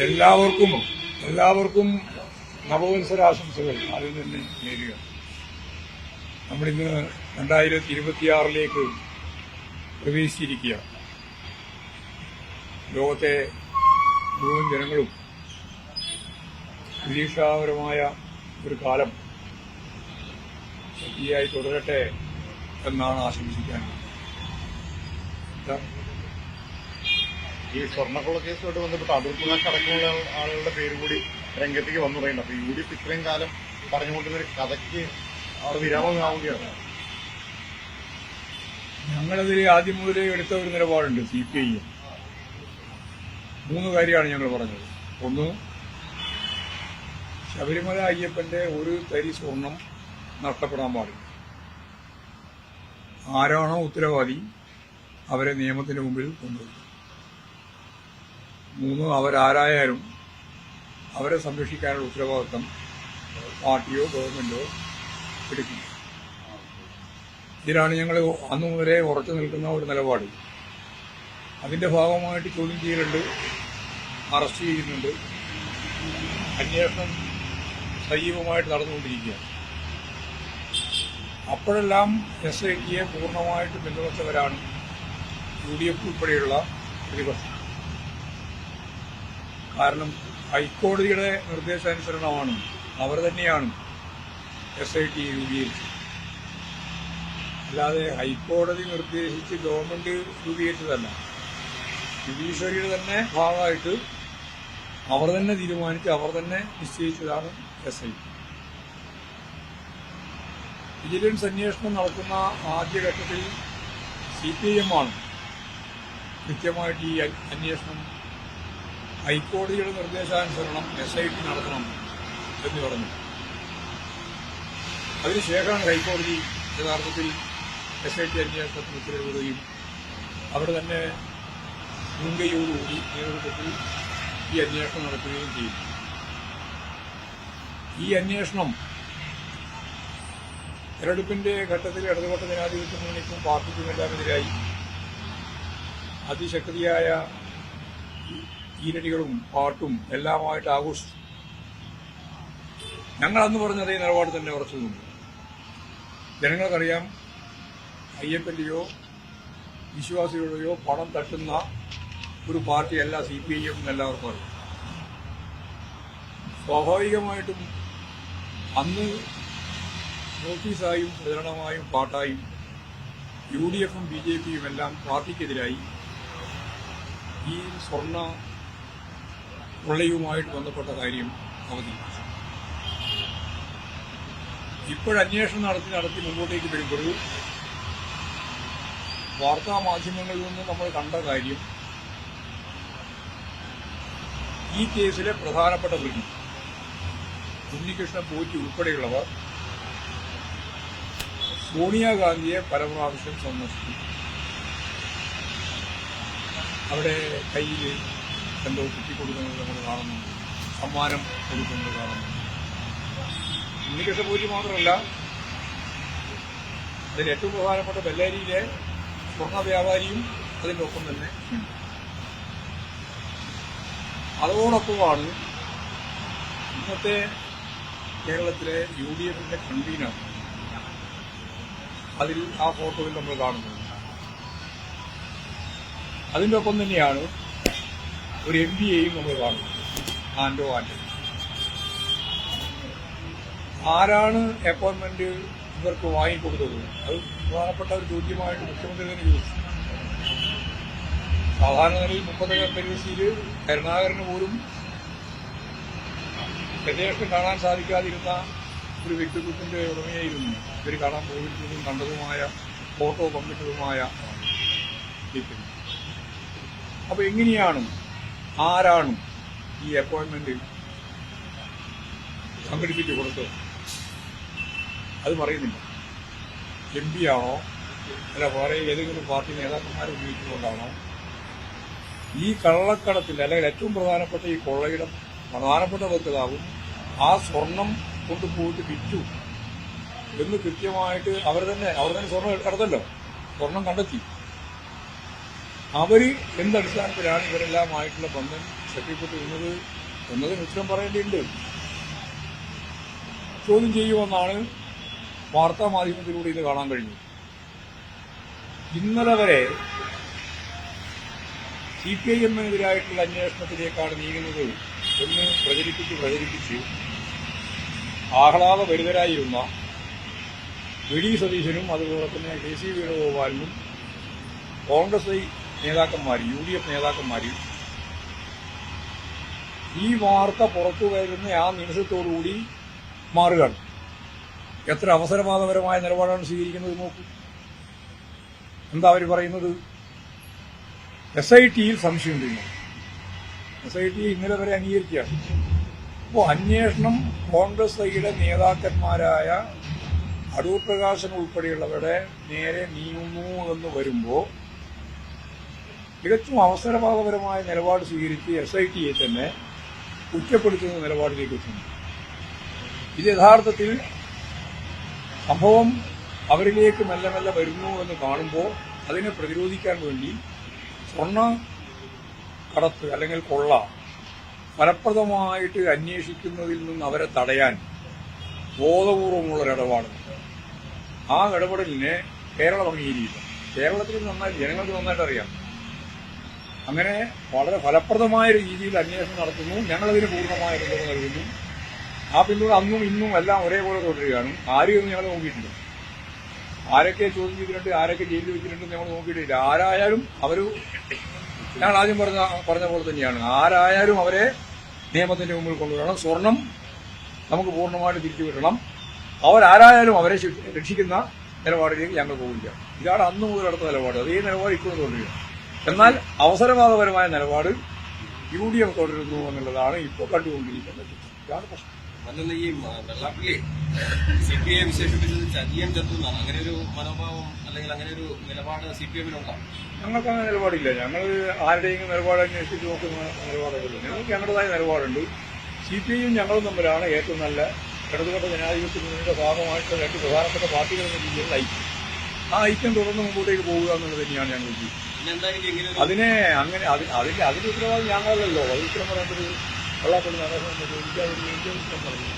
എല്ലാവർക്കും നവവത്സരാശംസകൾ അതിൽ തന്നെ നേരുക. നമ്മളിന്ന് 2026 പ്രവേശിച്ചിരിക്കുക. ലോകത്തെ മുഴുവൻ ജനങ്ങളും പ്രതീക്ഷാപരമായ ഒരു കാലം ശക്തിയായി തുടരട്ടെ എന്നാണ് ആശംസിക്കാൻ. ഈ സ്വർണ്ണക്കൊള്ള കേസുമായിട്ട് ബന്ധപ്പെട്ട് അടൂർ പ്രകാശ് അടക്കമുള്ള ആളുകളുടെ പേര് കൂടി രംഗത്തേക്ക് വന്നു പറയുന്നത്. അപ്പൊ UDF ഇത്രയും കാലം പറഞ്ഞുകൊണ്ടിരുന്നൊരു കഥയ്ക്ക് അവിടെ വിരാമമാവുകയാണ്. ഞങ്ങളതിൽ ആദ്യം മുതലേ എടുത്ത ഒരു നിലപാടുണ്ട്. CPI 3 കാര്യമാണ് ഞങ്ങൾ പറഞ്ഞത്. ഒന്ന്, ശബരിമല അയ്യപ്പന്റെ ഒരു തരി സ്വർണം നഷ്ടപ്പെടാൻ പാടില്ല. ആരാണോ ഉത്തരവാദി അവരെ നിയമത്തിന് മുമ്പിൽ കൊണ്ടുവരും. 3, അവരാരായാലും അവരെ സംരക്ഷിക്കാനുള്ള ഉത്തരവാദിത്തം പാർട്ടിയോ ഗവൺമെന്റോ എടുക്കും. ഇതിലാണ് ഞങ്ങൾ അന്നു മുതലേ ഉറച്ചു നിൽക്കുന്ന ഒരു നിലപാട്. അതിന്റെ ഭാഗമായിട്ട് ചോദ്യം ചെയ്യലുണ്ട്, അറസ്റ്റ് ചെയ്യുന്നുണ്ട്, അന്വേഷണം സജീവമായിട്ട് നടന്നുകൊണ്ടിരിക്കുകയാണ്. അപ്പോഴെല്ലാം SITയെ പൂർണ്ണമായിട്ട് പിന്തുണച്ചവരാണ് UDF ഉൾപ്പെടെയുള്ള പ്രതിപക്ഷം. കാരണം ഹൈക്കോടതിയുടെ നിർദ്ദേശാനുസരണമാണ് അവർ തന്നെയാണ് SIT രൂപീകരിച്ചത്. അല്ലാതെ ഹൈക്കോടതി നിർദ്ദേശിച്ച് ഗവൺമെന്റ് രൂപീകരിച്ചതല്ല. ജുഡീഷ്യറിയുടെ തന്നെ ഭാഗമായിട്ട് അവർ തന്നെ തീരുമാനിച്ച് അവർ തന്നെ നിശ്ചയിച്ചതാണ് SIT. വിജിലൻസ് അന്വേഷണം നടക്കുന്ന ആദ്യഘട്ടത്തിൽ CPIM ആണ് കൃത്യമായിട്ട് ഈ അന്വേഷണം ഹൈക്കോടതിയുടെ നിർദ്ദേശാനുസരണം SIT നടത്തണം എന്ന് പറഞ്ഞു. അതിനുശേഷമാണ് ഹൈക്കോടതി യഥാർത്ഥത്തിൽ SIT അന്വേഷണത്തിന് ഉത്തരവിടുകയും അവിടെ തന്നെ മുൻകൈയോടുകൂടി നേതൃത്വത്തിൽ ഈ അന്വേഷണം നടത്തുകയും ചെയ്യും. ഈ അന്വേഷണം തെരഞ്ഞെടുപ്പിന്റെ ഘട്ടത്തിൽ ഇടതുപക്ഷ ജനാധിപത്യ മുന്നണിക്കും പാർട്ടിക്കുമെല്ലാം എതിരായി അതിശക്തിയായ ഈരടികളും പാട്ടും എല്ലാമായിട്ട് ആഘോഷിച്ചു. ഞങ്ങൾ അന്ന് പറഞ്ഞ അതേ നിലപാട് തന്നെ ഉറച്ചു നിന്നു. ജനങ്ങൾക്കറിയാം, അയ്യപ്പന്റെയോ വിശ്വാസികളുടെയോ പണം തട്ടുന്ന ഒരു പാർട്ടിയല്ല CPIM എന്നെല്ലാവർക്കും അറിയാം. സ്വാഭാവികമായിട്ടും അന്ന് നോട്ടീസായും പ്രചരണമായും പാട്ടായും UDFും BJPയും എല്ലാം പാർട്ടിക്കെതിരായി ഈ സ്വർണ്ണ കൊള്ളയുമായിട്ട് ബന്ധപ്പെട്ട കാര്യം അവതരിപ്പിച്ചു. ഇപ്പോഴന്വേഷണം നടത്തി മുമ്പോട്ടേക്ക് വരുമ്പോൾ വാർത്താ മാധ്യമങ്ങളിൽ നിന്ന് നമ്മൾ കണ്ട കാര്യം, ഈ കേസിലെ പ്രധാനപ്പെട്ട പ്രതി ഉണ്ണികൃഷ്ണൻ പോറ്റി ഉൾപ്പെടെയുള്ളവർ സോണിയാഗാന്ധിയെ പല പ്രാവശ്യം സന്ദർശിച്ചു. അവിടെ കയ്യിൽ എന്തോ കുത്തിക്കൊടുക്കുന്നത് നമ്മൾ കാണുന്നുണ്ട്, സമ്മാനം കൊടുക്കുന്നത് കാണുന്നുണ്ട്. ഉണ്ണികൃഷ്ണൻ പോറ്റി മാത്രമല്ല, അതിൽ ഏറ്റവും പ്രധാനപ്പെട്ട ബെല്ലാരിയിലെ സ്വർണ്ണ വ്യാപാരിയും അതിൻ്റെ ഒപ്പം തന്നെ ഉണ്ട്. അതോടൊപ്പമാണ് ഇന്നത്തെ കേരളത്തിലെ UDFന്റെ കൺവീനർ. അതിൽ ആ ഫോട്ടോയിൽ നമ്മൾ കാണുന്നത്. അതിൻ്റെ ഒപ്പം തന്നെയാണ് ഒരു MPയെയും നമ്മൾ കാണുന്നത്, ആന്റോ ആന്റണി. ആരാണ് അപ്പോയിന്റ്മെന്റ് ഇവർക്ക് വാങ്ങിക്കൊടുത്തത്? അത് പ്രധാനപ്പെട്ട ഒരു ചോദ്യമായിട്ട് മുഖ്യമന്ത്രി തന്നെ ചോദിച്ചു. സാധാരണ നിലയിൽ 30 പരിസ്ഥിതിയിൽ കരുണാകരന് പോലും പ്രദേശത്ത് കാണാൻ സാധിക്കാതിരുന്ന ഒരു വ്യക്തിത്വത്തിന്റെ ഉടമയായിരുന്നു ഇവർ കാണാൻ പോയിരുന്നതും കണ്ടതുമായ ഫോട്ടോ പങ്കിട്ടതുമായ വ്യക്തി. അപ്പൊ എങ്ങനെയാണ്, ആരാണ് ഈ അപ്പോയിന്റ്മെന്റ് സംഘടിപ്പിച്ചു കൊടുത്തത്? അത് പറയുന്നില്ല. MP ആണോ അല്ല വേറെ ഏതെങ്കിലും പാർട്ടി നേതാക്കന്മാരെ ഉപയോഗിച്ചുകൊണ്ടാണോ? ഈ കള്ളക്കടത്തിൽ അല്ലെങ്കിൽ ഏറ്റവും പ്രധാനപ്പെട്ട ഈ കൊള്ളയുടെ പ്രധാനപ്പെട്ട വക്താവും ആ സ്വർണം കൊണ്ടുപോയിട്ട് വിറ്റു എന്ന് കൃത്യമായിട്ട് അവർ തന്നെ സ്വർണം കടത്തല്ലോ, സ്വർണം കണ്ടെത്തി. അവർ എന്തടിസ്ഥാനത്തിലാണ് ഇവരെല്ലാമായിട്ടുള്ള ബന്ധം ശക്തിപ്പെട്ടിരുന്നത് എന്നതിന് ഉത്തരം പറയേണ്ടിയുണ്ട്. ചോദ്യം ചെയ്യുമെന്നാണ് വാർത്താ മാധ്യമത്തിലൂടെ ഇത് കാണാൻ കഴിഞ്ഞു. ഇന്നലെ വരെ CPIM-നെതിരായിട്ടുള്ള അന്വേഷണത്തിലേക്കാണ് നീങ്ങുന്നത് എന്ന് പ്രചരിപ്പിച്ച് ആഹ്ലാദഭരിതരായിരുന്ന വി ഡി സതീശനും അതുപോലെ തന്നെ KC വേണുഗോപാലിനും കോൺഗ്രസ് നേതാക്കന്മാർ UDF നേതാക്കന്മാർ ഈ വാർത്ത പുറത്തു വരുന്ന ആ നിമിഷത്തോടുകൂടി മാറുകയാണ്. എത്ര അവസരവാദപരമായ നിലപാടാണ് സ്വീകരിക്കുന്നത് നോക്കൂ. എന്താ അവർ പറയുന്നത്? SIT-യിൽ സംശയമുണ്ടെന്ന്. SIT ഇന്നലെ വരെ അംഗീകരിക്കുകയാണ്. അപ്പോൾ അന്വേഷണം കോൺഗ്രസ് നേതാക്കന്മാരായ അടൂർ പ്രകാശൻ ഉൾപ്പെടെയുള്ളവരുടെ നേരെ നീങ്ങുന്നു എന്ന് വരുമ്പോൾ തികച്ചും അവസരവാദപരമായ നിലപാട് സ്വീകരിച്ച് SIT-യെ തന്നെ കുറ്റപ്പെടുത്തുന്ന നിലപാടിലേക്ക് എത്തുന്നു. ഇത് യഥാർത്ഥത്തിൽ സംഭവം അവരിലേക്ക് മെല്ലെ മെല്ലെ വരുന്നു എന്ന് കാണുമ്പോൾ അതിനെ പ്രതിരോധിക്കാൻ വേണ്ടി സ്വർണ്ണ കടത്ത് അല്ലെങ്കിൽ കൊള്ള ഫലപ്രദമായിട്ട് അന്വേഷിക്കുന്നതിൽ നിന്ന് അവരെ തടയാൻ ബോധപൂർവമുള്ളൊരിടപാട്. ആ ഇടപെടലിനെ കേരളം അംഗീകരിക്കില്ല. കേരളത്തിൽ ജനങ്ങൾക്ക് നന്നായിട്ട് അറിയാം. അങ്ങനെ വളരെ ഫലപ്രദമായ രീതിയിൽ അന്വേഷണം നടത്തുന്നു. ഞങ്ങളതിന് പൂർണ്ണമായ പിന്തുണ നൽകുന്നു. ആ പിന്തുണ അന്നും ഇന്നും എല്ലാം ഒരേപോലെ തുടരുകയാണ്. ആരെയൊന്നും ഞങ്ങൾ നോക്കിയിട്ടില്ല. ആരൊക്കെ ചോദ്യം ചെയ്തിട്ടുണ്ട്, ആരൊക്കെ ജയിലിൽ വെച്ചിട്ടുണ്ടെന്ന് ഞങ്ങൾ നോക്കിയിട്ടില്ല. ആരായാലും ഞങ്ങൾ ആദ്യം പറഞ്ഞ പോലെ തന്നെയാണ്. ആരായാലും അവരെ നിയമത്തിന്റെ മുമ്പിൽ കൊണ്ടുവരണം. സ്വർണം നമുക്ക് പൂർണ്ണമായിട്ട് തിരിച്ചു കിട്ടണം. അവരാരായാലും അവരെ രക്ഷിക്കുന്ന നിലപാടിലേക്ക് ഞങ്ങൾ പോകില്ല. ഇതാണ് അന്ന് മുതൽ അടുത്ത നിലപാട്. അതേ നിലപാട് ഇപ്പോഴും തുടരുക. എന്നാൽ അവസരവാദപരമായ നിലപാട് UDF തുടരുന്നു എന്നുള്ളതാണ് ഇപ്പോൾ കണ്ടുകൊണ്ടിരിക്കുന്നത്. ഇതാണ് പ്രശ്നം. അല്ലെന്ന് ഈ വെള്ളാപ്പള്ളി CPI വിശേഷിപ്പിച്ചത് ചതിയൻ ചത്തു എന്നാണ്. അങ്ങനെ ഒരു മനോഭാവം അല്ലെങ്കിൽ അങ്ങനെ ഒരു നിലപാട് CPM-നുണ്ടാവും? ഞങ്ങൾക്ക് അങ്ങനെ നിലപാടില്ല. ഞങ്ങൾ ആരുടെയും നിലപാട് അന്വേഷിച്ച് നോക്കുന്ന നിലപാടുകളില്ല. ഞങ്ങൾക്ക് ഞങ്ങളുടേതായ നിലപാടുണ്ട്. CPI-യും ഞങ്ങളും തമ്മിലാണ് ഏറ്റവും നല്ല ഇടതുപക്ഷ ജനാധിപത്യ മുന്നണിയുടെ ഭാഗമായിട്ട് രണ്ട് പ്രധാനപ്പെട്ട പാർട്ടികൾ എന്ന രീതിയിലുള്ള ഐക്യം. ആ ഐക്യം തുടർന്ന് മുമ്പോട്ടേക്ക് പോകുക എന്നുള്ളത് തന്നെയാണ് ഞങ്ങൾ ഉദ്ദേശിക്കുന്നത്. അതിന്റെ ഉത്തരവാദിത്വം ഞങ്ങളല്ലോ. അത് ഉത്തരം പറയേണ്ടത് വെള്ളാപ്പള്ളി നടേശൻ ചോദിക്കാൻ പറഞ്ഞു.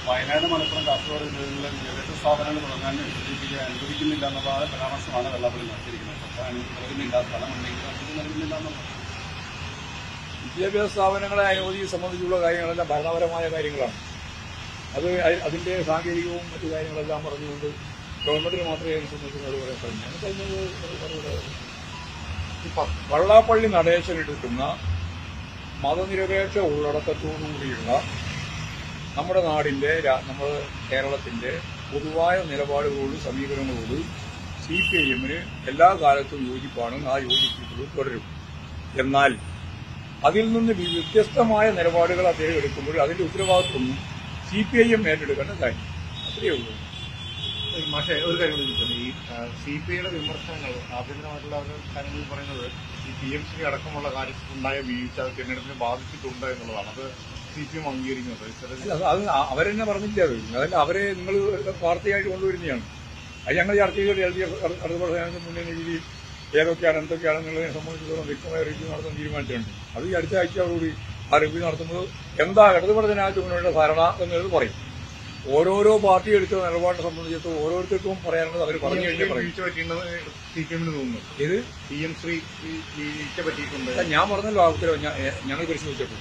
വയനാട്, മലപ്പുറം, കാസർഗോഡ് ജില്ലകളിലെ വിദ്യാഭ്യാസ സ്ഥാപനങ്ങൾ തുടങ്ങാൻ വിശ്വസിപ്പിക്കാൻ അനുവദിക്കുന്നില്ല എന്നുള്ള പരാമർശമാണ് വെള്ളാപ്പള്ളി നടത്തിയിരിക്കുന്നത്. സർക്കാർ അനുവദിക്കുന്നില്ല, സ്ഥലമുണ്ടെങ്കിൽ അനുമതി നൽകുന്നില്ല എന്നുള്ളത്. വിദ്യാഭ്യാസ സ്ഥാപനങ്ങളെ അനുമതി സംബന്ധിച്ചുള്ള കാര്യങ്ങളെല്ലാം ഭരണപരമായ കാര്യങ്ങളാണ്. അതിന്റെ സാങ്കേതികവും മറ്റു കാര്യങ്ങളെല്ലാം പറഞ്ഞുകൊണ്ട് ഗവൺമെന്റിന് മാത്രമേ അതിനെ സംബന്ധിക്കുന്നത് പറയാൻ കഴിഞ്ഞത്. വെള്ളാപ്പള്ളി നടേശൻ എടുക്കുന്ന മതനിരപേക്ഷ ഉള്ളടക്കത്തോടുകൂടിയുള്ള നമ്മുടെ നാടിന്റെ നമ്മുടെ കേരളത്തിന്റെ പൊതുവായ നിലപാടുകളോട് സമീപനങ്ങളോട് CPIM-ന് എല്ലാ കാലത്തും യോജിപ്പാണ്. ആ യോജിപ്പുകൾ തുടരും. എന്നാൽ അതിൽ നിന്ന് വ്യത്യസ്തമായ നിലപാടുകൾ അദ്ദേഹം എടുക്കുമ്പോൾ അതിന്റെ ഉത്തരവാദിത്വം CPIM ഏറ്റെടുക്കേണ്ട കാര്യം. അത്രയേ ഉള്ളൂ. പക്ഷേ ഒരു കാര്യം ചോദിക്കുന്നത്, ഈ CPI-യുടെ വിമർശനങ്ങൾ ആഭ്യന്തരമായിട്ടുള്ള കാര്യങ്ങളിൽ പറയുന്നത് ഈ PMC അടക്കമുള്ള കാര്യത്തിലുണ്ടായ വീഴ്ച തെരഞ്ഞെടുപ്പിനെ ബാധിച്ചിട്ടുണ്ട് എന്നുള്ളതാണ്. അത് CPM അംഗീകരിക്കുന്നത്. അത് അവരെന്നെ പറഞ്ഞില്ല. അതല്ല, അവരെ നിങ്ങൾ വാർത്തയായിട്ട് കൊണ്ടുവരുന്നതാണ്. അത് ഞങ്ങൾ ചർച്ച ചെയ്തിട്ട് LDF അടുത്ത മുന്നണി രീതി ഏതൊക്കെയാണ് എന്തൊക്കെയാണെന്നുള്ളതിനെ സംബന്ധിച്ചിടത്തോളം വ്യക്തമായ റിവ്യൂ നടത്താൻ തീരുമാനിച്ചിട്ടുണ്ട്. അത് ഈ അടുത്ത ആഴ്ച അവരോട് ആ റിവ്യൂ നടത്തുന്നത് എന്താ ഇടതുപക്ഷ ജനാധിപത്യ മുന്നണിയുടെ ധാരണ എന്നുള്ളത് പറയും. ഓരോരോ പാർട്ടി എടുത്ത നിലപാടിനെ സംബന്ധിച്ചിടത്തോളം ഓരോരുത്തർക്കും പറയാനുള്ളത് അവർ പറഞ്ഞു കഴിഞ്ഞാൽ വീഴ്ച പറ്റിയിട്ടുള്ളത് CPM-ന് തോന്നുന്നു. ഇത് PMC വീഴ്ച പറ്റിയിട്ടുണ്ട്. ഞാൻ പറഞ്ഞല്ലോ ആ ഉത്തരവ് ഞങ്ങൾ പരിശോധിച്ചപ്പോൾ